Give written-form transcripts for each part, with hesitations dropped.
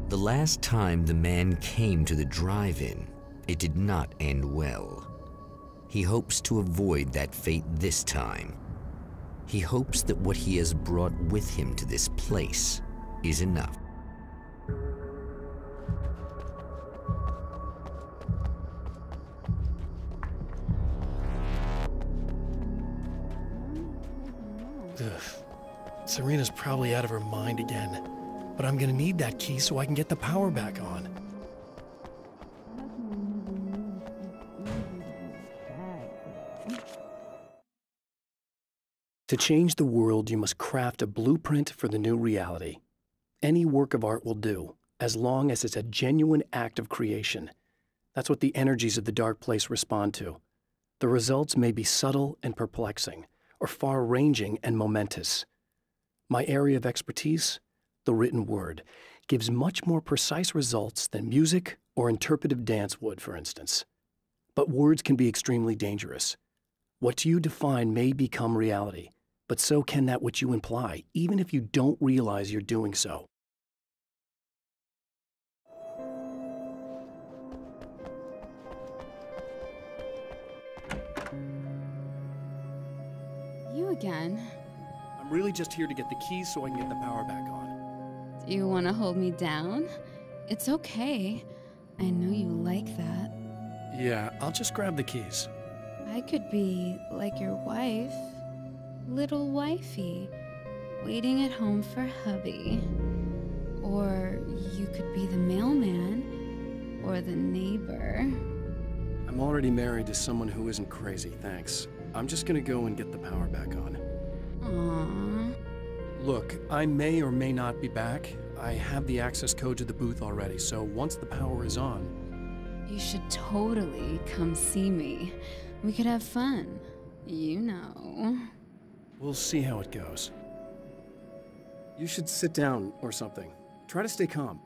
The last time the man came to the drive-in, it did not end well. He hopes to avoid that fate this time. He hopes that what he has brought with him to this place is enough. Ugh. Serena's probably out of her mind again, but I'm gonna need that key so I can get the power back on. To change the world, you must craft a blueprint for the new reality. Any work of art will do, as long as it's a genuine act of creation. That's what the energies of the dark place respond to. The results may be subtle and perplexing, or far-ranging and momentous. My area of expertise, the written word, gives much more precise results than music or interpretive dance would, for instance. But words can be extremely dangerous. What you define may become reality, but so can that which you imply, even if you don't realize you're doing so. You again? I'm really just here to get the keys so I can get the power back on. Do you want to hold me down? It's okay. I know you like that. Yeah, I'll just grab the keys. I could be like your wife, little wifey, waiting at home for hubby. Or you could be the mailman, or the neighbor. I'm already married to someone who isn't crazy, thanks. I'm just gonna go and get the power back on. Aww. Look, I may or may not be back. I have the access code to the booth already, so once the power is on... You should totally come see me. We could have fun. You know. We'll see how it goes. You should sit down or something. Try to stay calm.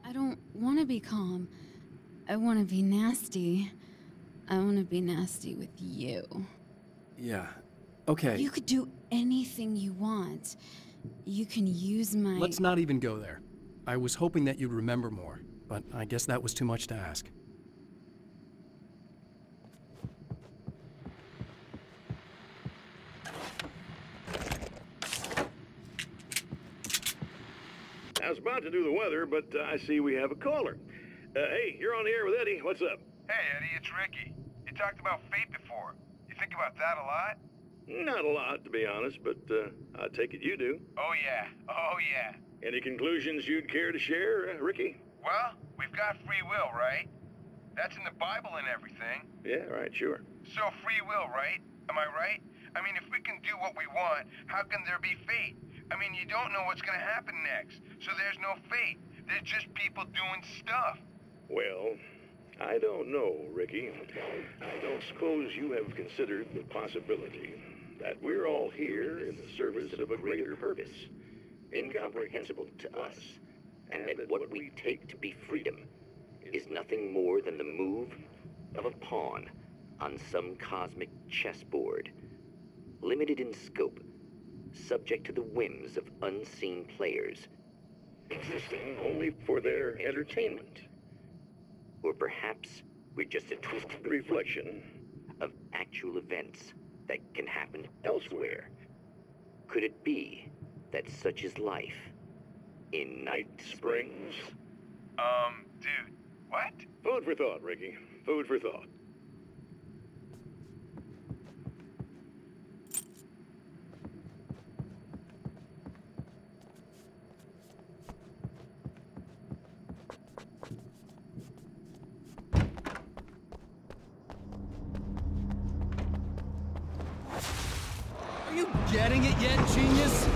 I don't want to be calm. I want to be nasty. I want to be nasty with you. Yeah, okay. You could do anything you want. You can use my... Let's not even go there. I was hoping that you'd remember more, but I guess that was too much to ask. I was about to do the weather, but I see we have a caller. Hey, you're on the air with Eddie. What's up? Hey, Eddie, it's Ricky. You talked about fate before. You think about that a lot? Not a lot, to be honest, but I take it you do. Oh, yeah. Oh, yeah. Any conclusions you'd care to share, Ricky? Well, we've got free will, right? That's in the Bible and everything. Yeah, right, sure. So free will, right? Am I right? I mean, if we can do what we want, how can there be fate? I mean, you don't know what's going to happen next, so there's no fate. There's just people doing stuff. Well, I don't know, Ricky. I don't suppose you have considered the possibility that we're all here in the service of a greater purpose, incomprehensible to us, and that what we take to be freedom is nothing more than the move of a pawn on some cosmic chessboard, limited in scope, subject to the whims of unseen players, existing only for their entertainment. Or perhaps we're just a twisted reflection of actual events that can happen elsewhere. Could it be that such is life in Night Springs? Dude, what? Food for thought, Ricky. Food for thought. Are you getting it yet, genius?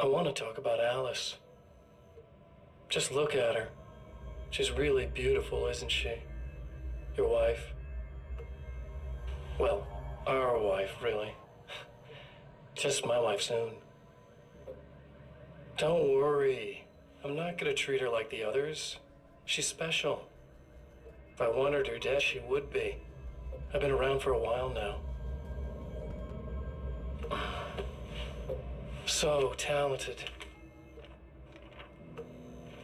I want to talk about Alice. Just look at her. She's really beautiful, isn't she? Your wife. Well, our wife, really. Just my wife soon. Don't worry. I'm not gonna treat her like the others. She's special. If I wanted her dead, she would be. I've been around for a while now. So talented.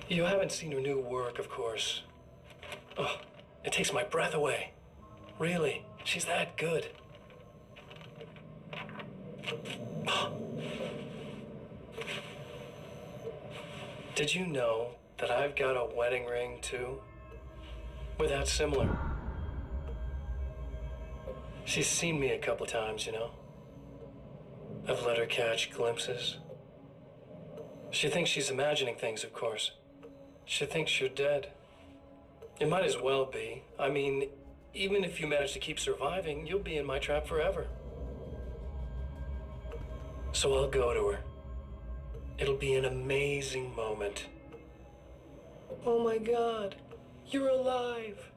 You haven't seen her new work, of course. Oh, it takes my breath away. Really, she's that good. Did you know that I've got a wedding ring, too? We're that similar. She's seen me a couple of times, you know? I've let her catch glimpses. She thinks she's imagining things, of course. She thinks you're dead. It might as well be. I mean, even if you manage to keep surviving, you'll be in my trap forever. So I'll go to her. It'll be an amazing moment. Oh my God, you're alive.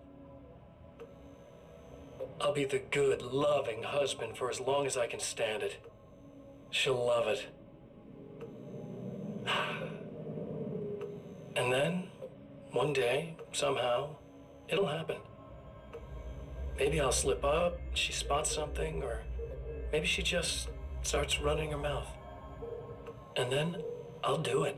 I'll be the good, loving husband for as long as I can stand it. She'll love it. And then, one day, somehow, it'll happen. Maybe I'll slip up, she spots something, or maybe she just starts running her mouth. And then, I'll do it.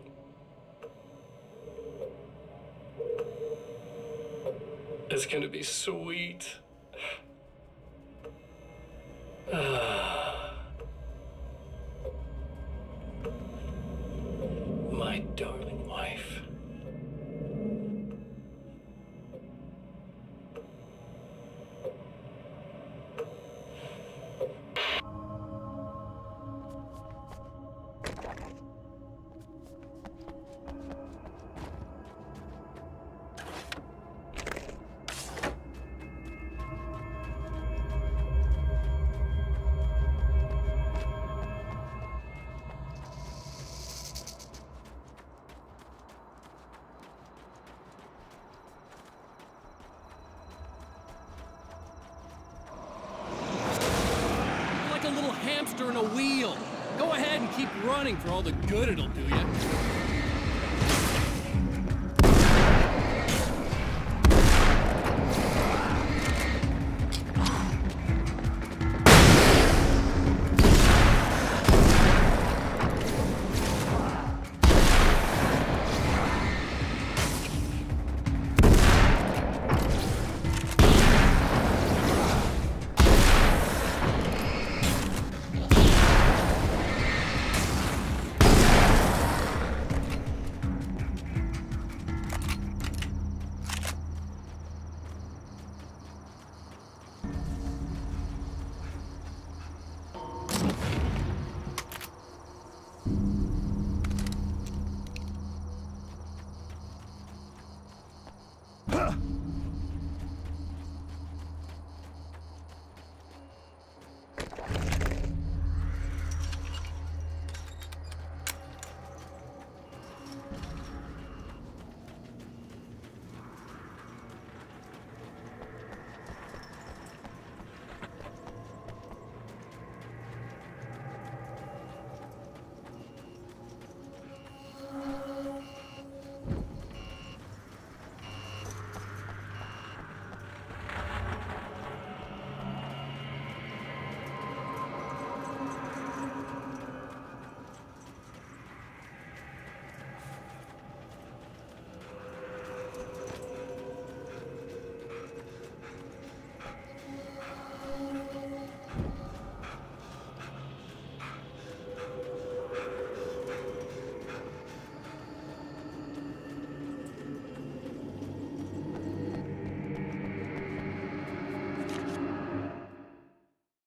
It's gonna be sweet. My darling wife. Hamster in a wheel. Go ahead and keep running for all the good it'll do you.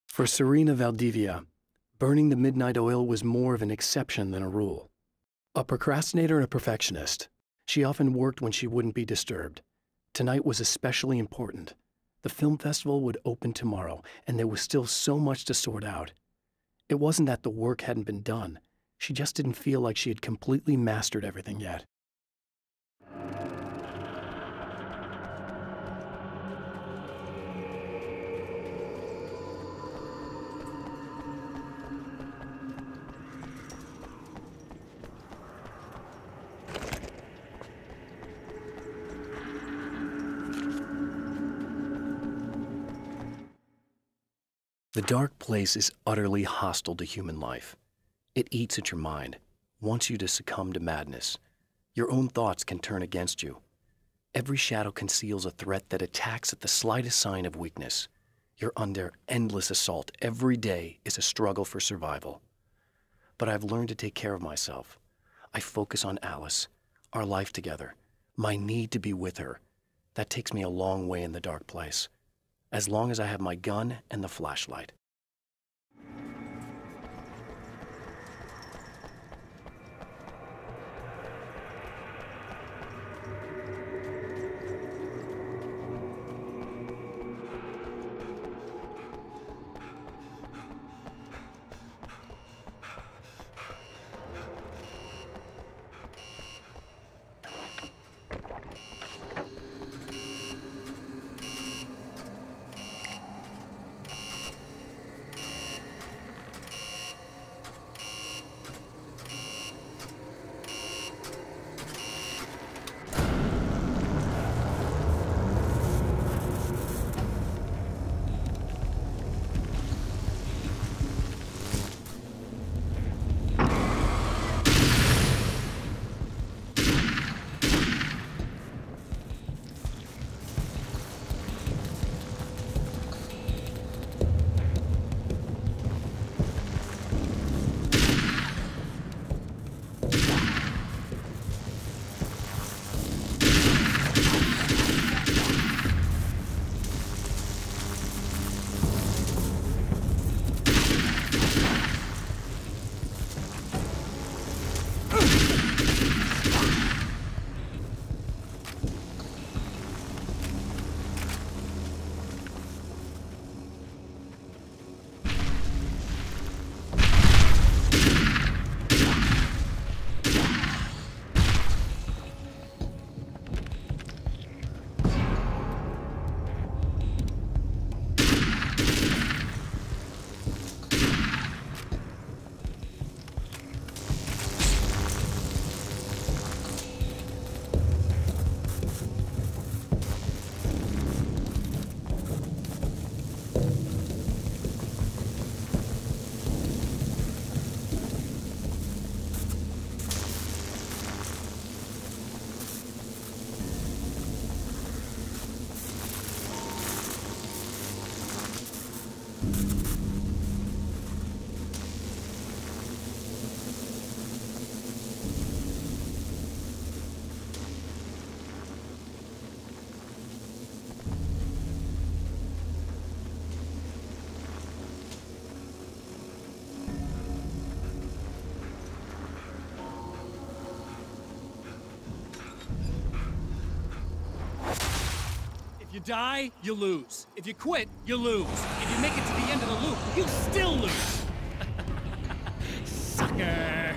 For Serena Valdivia, burning the midnight oil was more of an exception than a rule. A procrastinator and a perfectionist, she often worked when she wouldn't be disturbed. Tonight was especially important. The film festival would open tomorrow, and there was still so much to sort out. It wasn't that the work hadn't been done. She just didn't feel like she had completely mastered everything yet. The dark place is utterly hostile to human life. It eats at your mind, wants you to succumb to madness. Your own thoughts can turn against you. Every shadow conceals a threat that attacks at the slightest sign of weakness. You're under endless assault. Every day is a struggle for survival. But I've learned to take care of myself. I focus on Alice, our life together, my need to be with her. That takes me a long way in the dark place, as long as I have my gun and the flashlight. You die, you lose. If you quit, you lose. If you make it to the end of the loop, you still lose. Sucker.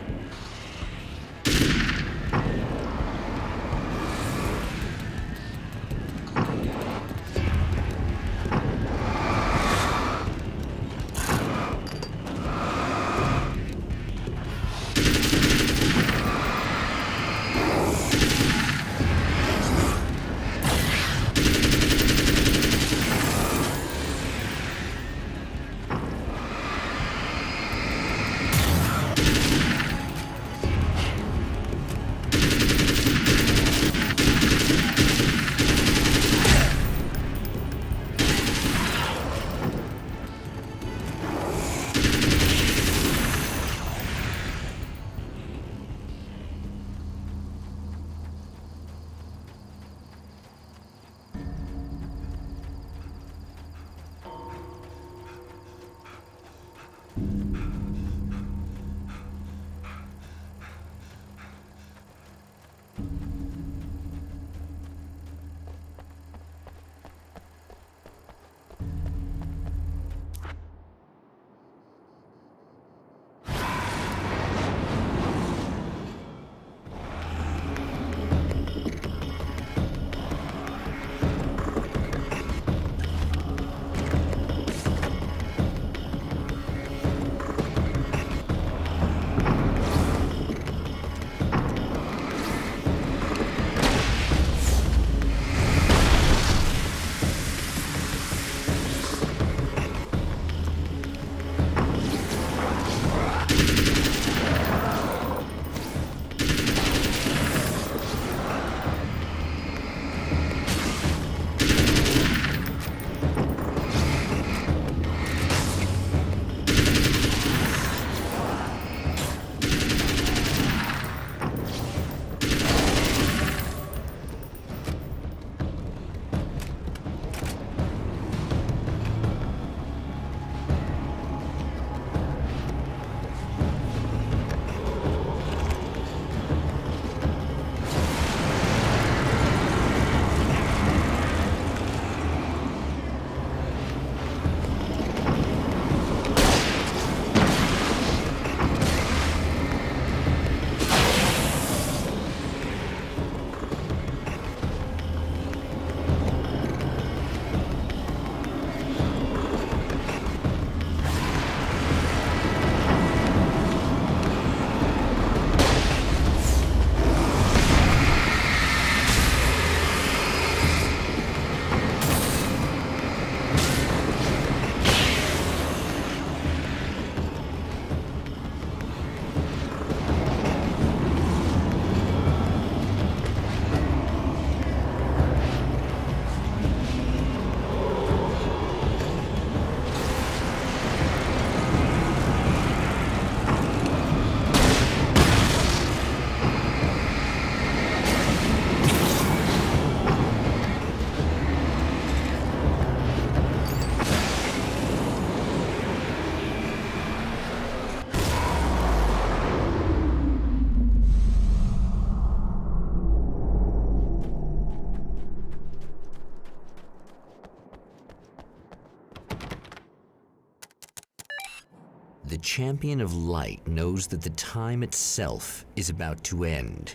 The champion of light knows that the time itself is about to end.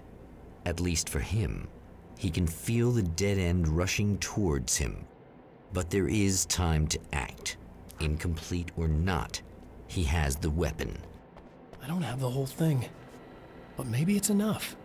At least for him. He can feel the dead end rushing towards him. But there is time to act. Incomplete or not, he has the weapon. I don't have the whole thing, but maybe it's enough.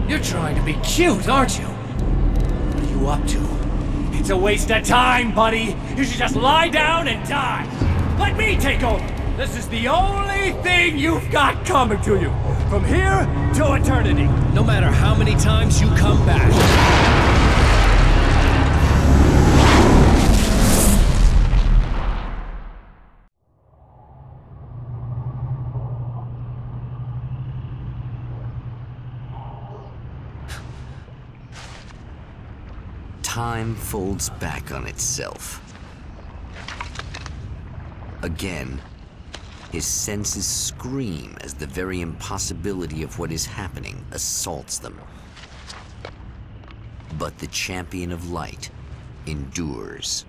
You're trying to be cute, aren't you? What are you up to? It's a waste of time, buddy. You should just lie down and die. Let me take over. This is the only thing you've got coming to you. From here to eternity. No matter how many times you come back. Time folds back on itself. Again, his senses scream as the very impossibility of what is happening assaults them. But the champion of light endures.